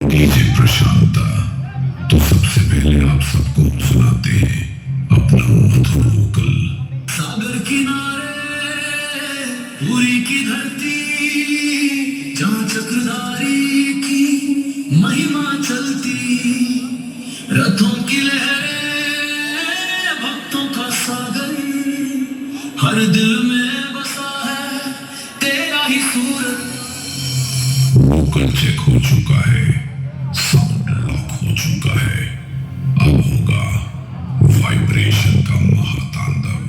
DJ Prashanta. तो सबसे पहले आप सबको सुनाते हैं अपना मधुर वोकल। सागर किनारे पूरी की धरती, जहाँ चक्रधारी की महिमा चलती, रथों की लहरें भक्तों का सागर, हर दिल में बसा है तेरा ही सूरत। वोकल चेक हो चुका है, साउंड लॉक हो चुका है। अब होगा वाइब्रेशन का महातांडव।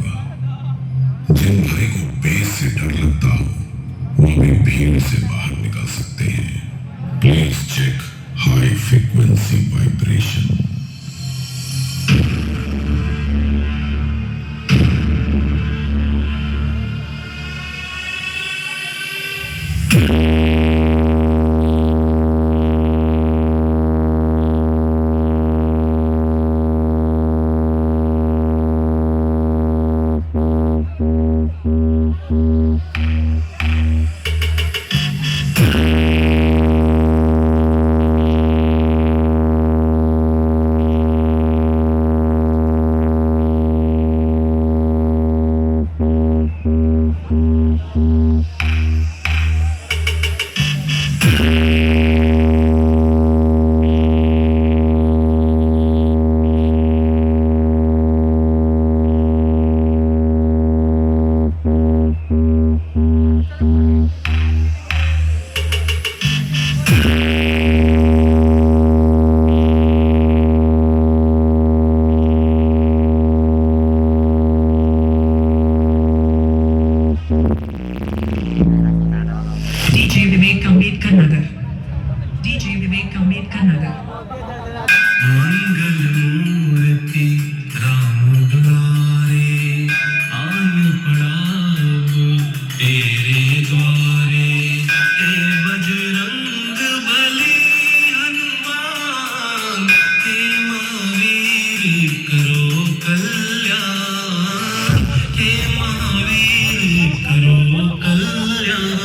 जिन भाई को बेस से डर लगता हो वो भी भीड़ से बाहर निकल सकते हैं। Please check high frequency vibration. DJ Vivek Ambedkar Nagar, DJ Vivek Ambedkar Nagar. Mangal Murti Ram Dulare, आन पड़ा तेरे द्वारे। हे बजरंग बली हनुमान, हे महावीर करो कल्याण, हे महावीर करो कल्याण।